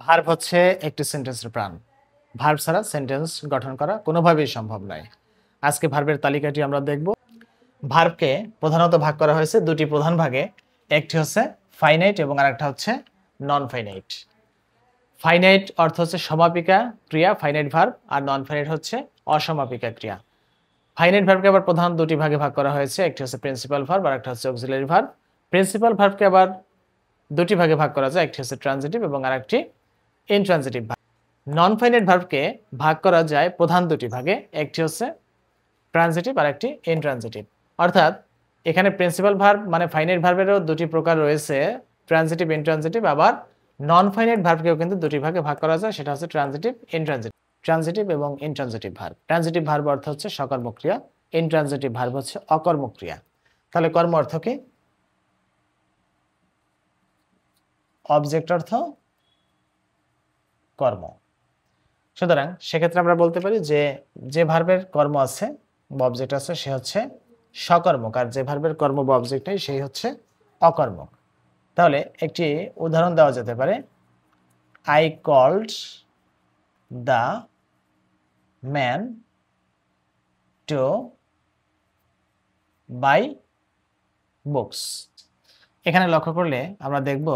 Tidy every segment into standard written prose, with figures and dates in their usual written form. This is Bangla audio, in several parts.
ভার্ব হচ্ছে একটি সেন্টেন্সের প্রাণ। ভার্ব ছাড়া সেন্টেন্স গঠন করা কোনোভাবেই সম্ভব নয়। আজকে ভার্বের তালিকাটি আমরা দেখব। ভার্বকে প্রধানত ভাগ করা হয়েছে দুটি প্রধান ভাগে। একটি হচ্ছে ফাইনাইট এবং আরেকটা হচ্ছে নন ফাইনাইট। ফাইনাইট অর্থ হচ্ছে সমাপিকা ক্রিয়া, ফাইনাইট ভার্ব, আর নন ফাইনাইট হচ্ছে অসমাপিকা ক্রিয়া। ফাইনাইট ভার্বকে আবার প্রধান দুটি ভাগে ভাগ করা হয়েছে, একটি হচ্ছে প্রিন্সিপাল ভার্ব আর একটা হচ্ছে অক্সিলারি ভার্ব। প্রিন্সিপাল ভার্বকে আবার দুটি ভাগে ভাগ করা যায়, একটি হচ্ছে ট্রানজিটিভ এবং আরেকটি ইনট্রানজিটিভ ভার্ব। নন ফাইনাইট ভার্বকে ভাগ করা যায় প্রধান দুটি ভাগে, একটি হচ্ছে ট্রানজিটিভ আর একটি ইনট্রানজিটিভ। অর্থাৎ এখানে প্রিন্সিপাল ভার্ব মানে ফাইনাইট ভার্বেরও দুটি প্রকার রয়েছে, ট্রানজিটিভ, ইনট্রানজিটিভ। আবার নন ফাইনাইট ভার্বকেও কিন্তু দুটি ভাগে ভাগ করা যায়, সেটা হচ্ছে ট্রানজিটিভ, ইনট্রানজিটিভ। ট্রানজিটিভ এবং ইনট্রানজিটিভ ভার্ব। ট্রানজিটিভ ভার্ব অর্থ হচ্ছে সকর্মক ক্রিয়া, ইনট্রানজিটিভ ভার্ব হচ্ছে অকর্মক ক্রিয়া। তাহলে কর্ম অর্থ কি? অবজেক্ট অর্থ কর্ম। সুতরাং সেক্ষেত্রে আমরা বলতে পারি যে যে ভার্বের কর্ম আছে বা অবজেক্ট আছে সে হচ্ছে সকর্মক, আর যে ভার্বের কর্ম বা অবজেক্ট নেই সেই হচ্ছে অকর্মক। তাহলে একটি উদাহরণ দেওয়া যেতে পারে, I called the man to buy books. এখানে লক্ষ্য করলে আমরা দেখব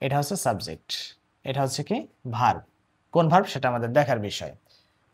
এটা হচ্ছে সাবজেক্ট, এটা হচ্ছে কি ভার্ব। কোন ভার্ব সেটা আমাদের দেখার বিষয়।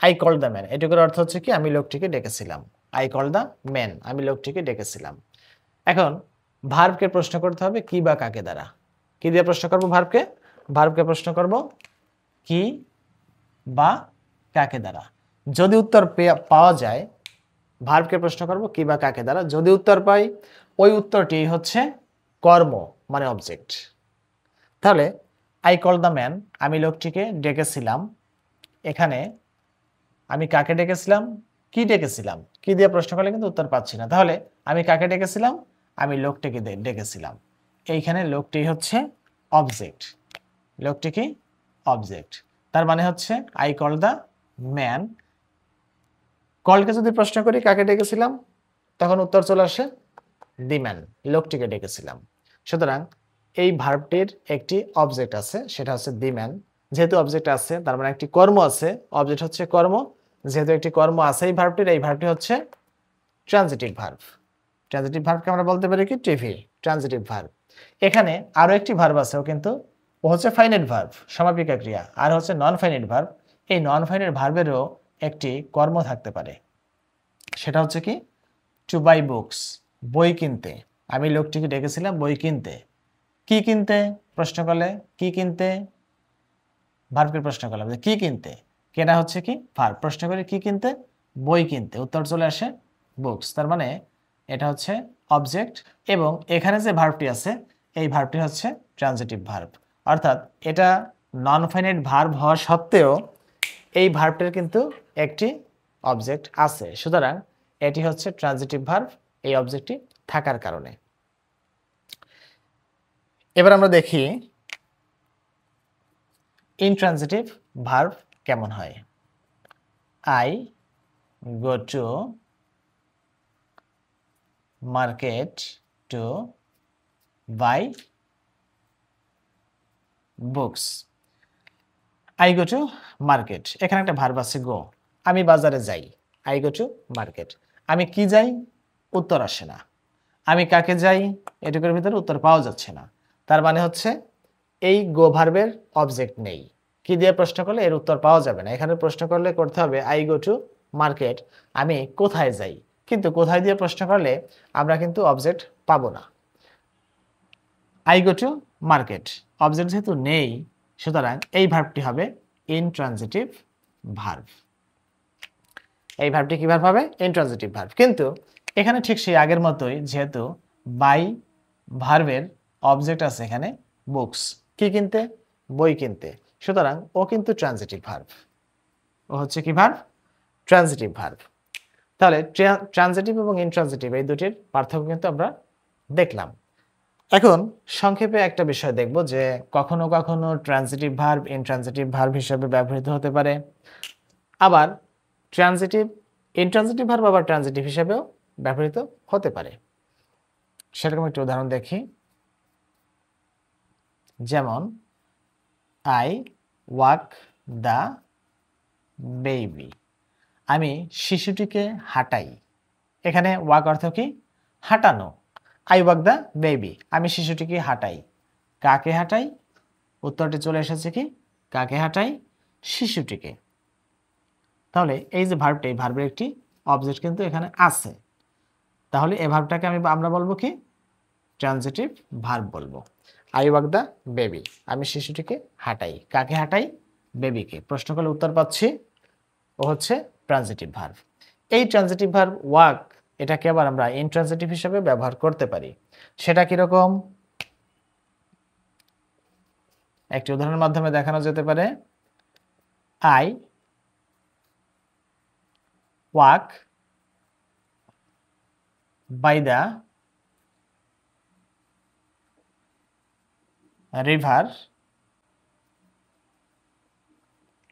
আই কল দ্য ম্যান, এটুকুর অর্থ হচ্ছে কি আমি লোকটিকে ডেকেছিলাম। আই কল দ্য ম্যান, আমি লোকটিকে ডেকেছিলাম। এখন ভার্বকে প্রশ্ন করতে হবে কি বা কাকে দ্বারা। কি দিয়ে প্রশ্ন করব ভার্বকে? ভার্বকে প্রশ্ন করব কি বা কাকে দ্বারা। যদি উত্তর পাওয়া যায়, ভার্বকে প্রশ্ন করব কি বা কাকে দ্বারা, যদি উত্তর পাই ওই উত্তরটি হচ্ছে কর্ম মানে অবজেক্ট। তাহলে আই কল দ্য ম্যান, আমি লোকটিকে ডেকেছিলাম। এখানে আমি কাকে ডেকেছিলাম, কি ডেকেছিলাম, কি দিয়ে প্রশ্ন করলে কিন্তু উত্তর পাচ্ছি না। তাহলে আমি কাকে ডেকেছিলাম, আমি লোকটিকে ডেকেছিলাম। এইখানে লোকটি হচ্ছে অবজেক্ট, লোকটি কি অবজেক্ট। তার মানে হচ্ছে আই কল দ্য ম্যান। কলকে যদি প্রশ্ন করি কাকে ডেকেছিলাম, তখন উত্তর চলে আসে দি ম্যান, লোকটিকে ডেকেছিলাম। সুতরাং এই ভার্বটির একটি অবজেক্ট আছে, সেটা হচ্ছে দি ম্যান। যেহেতু অবজেক্ট আছে তার মানে একটি কর্ম আছে, অবজেক্ট হচ্ছে কর্ম। যেহেতু একটি কর্ম আছে এই ভার্বটির, এই ভার্বটি হচ্ছে ট্রানজিটিভ ভার্ব। ট্রানজিটিভ ভার্বকে আমরা বলতে পারি কি টিভি, ট্রানজিটিভ ভার্ব। এখানে আরো একটি ভার্ব আছে, ও হচ্ছে ফাইনাইট ভার্ব, সমাপিকা ক্রিয়া, আর হচ্ছে নন ফাইনাইট ভার্ব। এই নন ফাইনাইট ভার্বেরও একটি কর্ম থাকতে পারে, সেটা হচ্ছে কি টু বাই বুকস, বই কিনতে। আমি লোকটিকে ডেকেছিলাম বই কিনতে। কি কিনতে প্রশ্ন করলে, কি কিনতে, ভার্বকে প্রশ্ন করলাম যে কি কিনতে, কেনা হচ্ছে কি ভার্ব, প্রশ্ন করে কি কিনতে, বই কিনতে, উত্তর চলে আসে বুকস। তার মানে এটা হচ্ছে অবজেক্ট, এবং এখানে যে ভার্বটি আছে এই ভার্বটি হচ্ছে ট্রানজিটিভ ভার্ব। অর্থাৎ এটা নন ফাইনাইট ভার্ব হওয়া সত্ত্বেও এই ভার্বটির কিন্তু একটি অবজেক্ট আছে। সুতরাং এটি হচ্ছে ট্রানজিটিভ ভার্ব, এই অবজেক্টটি থাকার কারণে। এবার আমরা দেখি ইনট্রানজিটিভ ভার্ব কেমন হয়। I go to market to buy books. I go to market, এখানে একটা ভার্ব আছে গো, আমি বাজারে যাই। আই গো টু মার্কেট, আমি কি যাই, উত্তর আসে না। আমি কাকে যাই, এটুকুর ভিতরে উত্তর পাওয়া যাচ্ছে না। তার মানে হচ্ছে এই গো ভার্বের অবজেক্ট নেই। কি দিয়ে প্রশ্ন করলে এর উত্তর পাওয়া যাবে না। এখানে প্রশ্ন করলে করতে হবে আই গো টু মার্কেট, আমি কোথায় যাই। কিন্তু কোথায় দিয়ে প্রশ্ন করলে আমরা কিন্তু অবজেক্ট পাবো না। I go to market, object যেহেতু নেই, সুতরাং এই ভার্বটি হবে ইনট্রানজিটিভ ভার্ব। এই ভার্বটি কি ভার্ব হবে? Intransitive verb. কিন্তু এখানে ঠিক সেই আগের মতোই, যেহেতু বাই ভার্বের অবজেক্ট আছে এখানে বুকস, কি কিনতে, বই কিনতে, সুতরাং ও কিন্তু ট্রানজিটিভ ভার্ব। ও হচ্ছে কি ভার্ব? Transitive verb. তাহলে ট্রানজিটিভ এবং ইনট্রানজিটিভ এই দুটির পার্থক্য কিন্তু আমরা দেখলাম। এখন সংক্ষেপে একটা বিষয় দেখব যে কখনো কখনো ট্রানজিটিভ ভার্ব ইনট্রানজিটিভ ভার্ব হিসেবে ব্যবহৃত হতে পারে, আবার ট্রানজিটিভ ইনট্রানজিটিভ ভার্ব আবার ট্রানজিটিভ হিসেবেও ব্যবহৃত হতে পারে। সেরকম একটা উদাহরণ দেখি, যেমন আই ওয়াক দ্য বেবি, আমি শিশুটিকে হাঁটাই। এখানে ওয়াক অর্থ কি? হাঁটানো। আই ওয়াক দ্য বেবি, আমি শিশুটিকে হাঁটাই। কাকে হাঁটাই? উত্তরটি চলে এসেছে কি? কাকে হাঁটাই? শিশুটিকে। তাহলে এই যে ভার্বটা, এই ভার্বের একটি অবজেক্ট কিন্তু এখানে আছে। তাহলে এই ভার্বটাকে আমরা বলবো কি? ট্রানজিটিভ ভার্ব বলবো। আই ওয়াক দ্য বেবি, আমি শিশুটিকে হাঁটাই। কাকে হাঁটাই? বেবিকে। প্রশ্ন করলে উত্তর পাচ্ছি ও হচ্ছে ট্রানজিটিভ ভার্ব। এই ট্রানজিটিভ ভার্ব ওয়াক, এটাকে আবার আমরা ইনট্রানজিটিভ হিসেবে ব্যবহার করতে পারি। সেটা কিরকম? একটি উদাহরণের মাধ্যমে দেখানো যেতে পারে। I walk by the river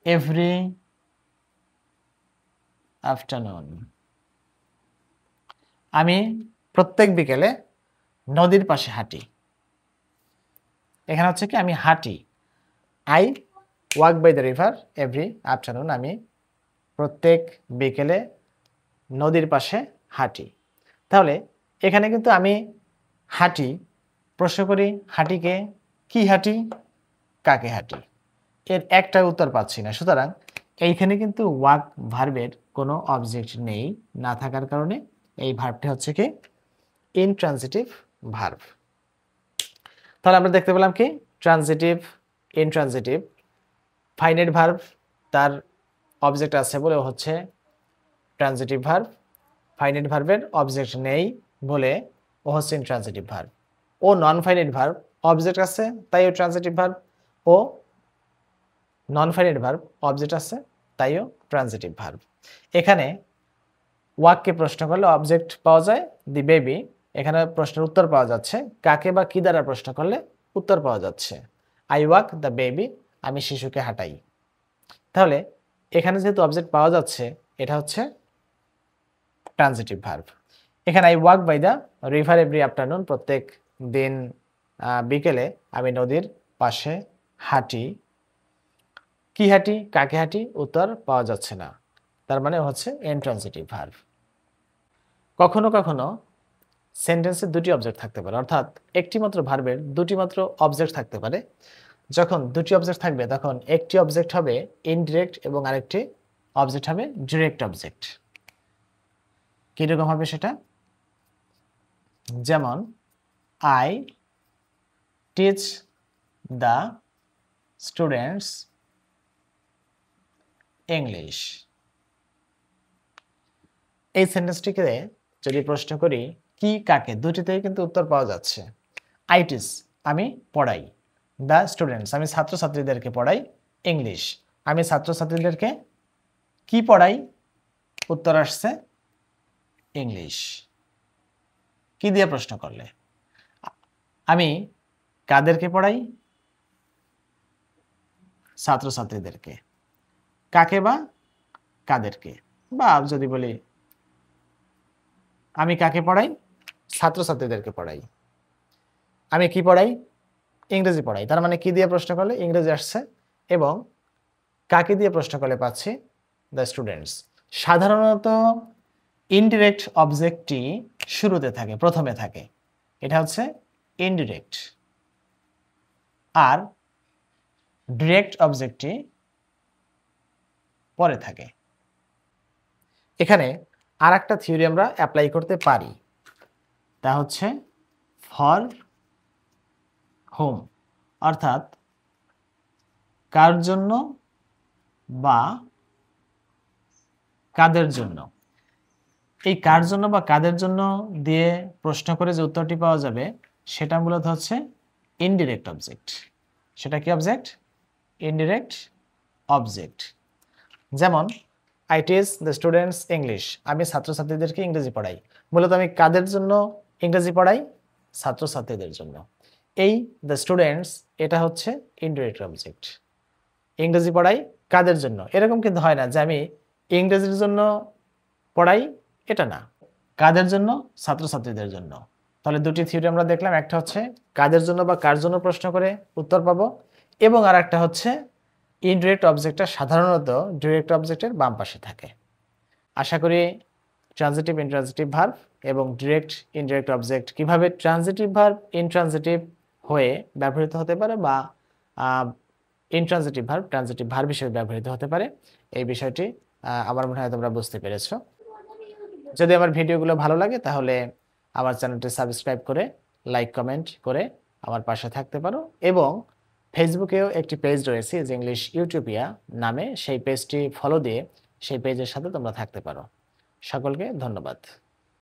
every afternoon, আমি প্রত্যেক বিকেলে নদীর পাশে হাঁটি। এখানে হচ্ছে কি? আমি হাঁটি। I walk by the river every afternoon, আমি প্রত্যেক বিকেলে নদীর পাশে হাঁটি। তাহলে এখানে কিন্তু আমি হাঁটি, প্রশ্ন করি হাঁটিকে, কি হাঁটি? কাকে হাঁটি? এর একটা উত্তর পাচ্ছি না। সুতরাং এইখানে কিন্তু ওয়াক ভার্বের কোনো অবজেক্ট নেই। না থাকার কারণে এই ভার্বটি হচ্ছে কি? Intransitive verb. তাহলে আমরা দেখতে পেলাম কি? Transitive, intransitive. ফাইনাইট ভার্ব তার অবজেক্ট আছে বলে হচ্ছে ট্রানজিটিভ ভার্ব। ফাইনাইট ভার্বের অবজেক্ট নেই বলে ও হচ্ছে ইনট্রানজিটিভ ভার্ব। ও নন ফাইনাইট ভার্ব, অবজেক্ট আছে তাইও ট্রানজিটিভ ভার্ব। ও নন ফাইনাইট ভার্ব, অবজেক্ট আছে তাইও ট্রানজিটিভ ভার্ব। এখানে ওয়াককে প্রশ্ন করলে অবজেক্ট পাওয়া যায় দি বেবি, এখানে প্রশ্নের উত্তর পাওয়া যাচ্ছে। কাকে বা কি দ্বারা প্রশ্ন করলে উত্তর পাওয়া যাচ্ছে আই ওয়াক দ্য বেবি, আমি শিশুকে হাঁটাই। তাহলে এখানে যেহেতু অবজেক্ট পাওয়া যাচ্ছে, এটা হচ্ছে ট্রানজিটিভ ভার্ব। এখানে I walk by the river every afternoon, প্রত্যেক দিন বিকেলে আমি নদীর পাশে হাঁটি। কি হাঁটি? কাকে হাঁটি? উত্তর পাওয়া যাচ্ছে না, তার মানে হচ্ছে ইনট্রানজিটিভ ভার্ব। কখনো কখনো সেন্টেন্সে দুটি অবজেক্ট থাকতে পারে, অর্থাৎ একটি মাত্র ভার্বের দুটি মাত্র অবজেক্ট থাকতে পারে। যখন দুটি অবজেক্ট থাকবে তখন একটি অবজেক্ট হবে ইনডিরেক্ট এবং আরেকটি অবজেক্ট হবে ডিরেক্ট অবজেক্ট। কিরকম হবে সেটা? যেমন I teach the students English. এই সেন্টেন্সটিকে যদি প্রশ্ন করি কি কাকে, দুটিতেই কিন্তু উত্তর পাওয়া যাচ্ছে। আই টিচ, আমি পড়াই। দ্য স্টুডেন্টস, আমি ছাত্রছাত্রীদেরকে পড়াই। ইংলিশ, আমি ছাত্রছাত্রীদেরকে কি পড়াই? উত্তর আসছে ইংলিশ। কি দিয়ে প্রশ্ন করলে? আমি কাদেরকে পড়াই? ছাত্রছাত্রীদেরকে। কাকে বা কাদেরকে? বা যদি বলি আমি কাকে পড়াই? ছাত্রছাত্রীদেরকে পড়াই। আমি কি পড়াই? ইংরেজি পড়াই। তার মানে কি দিয়ে প্রশ্ন করলে ইংরেজি আসছে, এবং কাকে দিয়ে প্রশ্ন করলে পাচ্ছি দ্য স্টুডেন্টস। সাধারণত ইনডিরেক্ট অবজেক্টটি শুরুতে থাকে, প্রথমে থাকে, এটা হচ্ছে ইনডিরেক্ট। আর ডিরেক্ট অবজেক্টটি পরে থাকে। এখানে আর একটা থিওরি আমরা অ্যাপ্লাই করতে পারি, তা হচ্ছে ফর হোম, অর্থাৎ কার জন্য বা কাদের জন্য। এই কার জন্য বা কাদের জন্য দিয়ে প্রশ্ন করে যে উত্তরটি পাওয়া যাবে সেটা মূলত হচ্ছে ইনডিরেক্ট অবজেক্ট। সেটা কি অবজেক্ট? Indirect object. যেমন I teach the students English, আমি ছাত্রছাত্রীদেরকে ইংরেজি পড়াই। মূলত আমি কাদের জন্য ইংরেজি পড়াই? ছাত্রছাত্রীদের জন্য। এই দ্য স্টুডেন্টস, এটা হচ্ছে ইনডিরেক্ট অবজেক্ট। ইংরেজি পড়াই কাদের জন্য? এরকম কিন্তু হয় না যে আমি ইংরেজির জন্য পড়াই, এটা না। কাদের জন্য? ছাত্রছাত্রীদের জন্য। তাহলে দুটি থিওরি আমরা দেখলাম, একটা হচ্ছে কাদের জন্য বা কার জন্য প্রশ্ন করে উত্তর পাবো, এবং আর একটা হচ্ছে ইনডিরেক্ট অবজেক্টটা সাধারণত ডিরেক্ট অবজেক্টের বাম পাশে থাকে। আশা করি ট্রানজিটিভ ইনট্রানজিটিভ ভার্ব এবং ডিরেক্ট ইনডিরেক্ট অবজেক্ট কিভাবে ট্রানজিটিভ ভার্ব ইনট্রানজিটিভ হয়ে ব্যবহৃত হতে পারে বা ইনট্রানজিটিভ ভার্ব ট্রানজিটিভ ভার্ব হিসেবে ব্যবহৃত হতে পারে এই বিষয়টি আমার মনে হয় তোমরা বুঝতে পেরেছো। যদি আমার ভিডিওগুলো ভালো লাগে তাহলে আমার চ্যানেলটি সাবস্ক্রাইব করে লাইক কমেন্ট করে আমার পাশে থাকতে পারো এবং ফেসবুকেও একটি পেজ রয়েছে যে ইংলিশ ইউটোপিয়া নামে, সেই পেজটি ফলো দিয়ে সেই পেজের সাথে তোমরা থাকতে পারো। সকলকে ধন্যবাদ।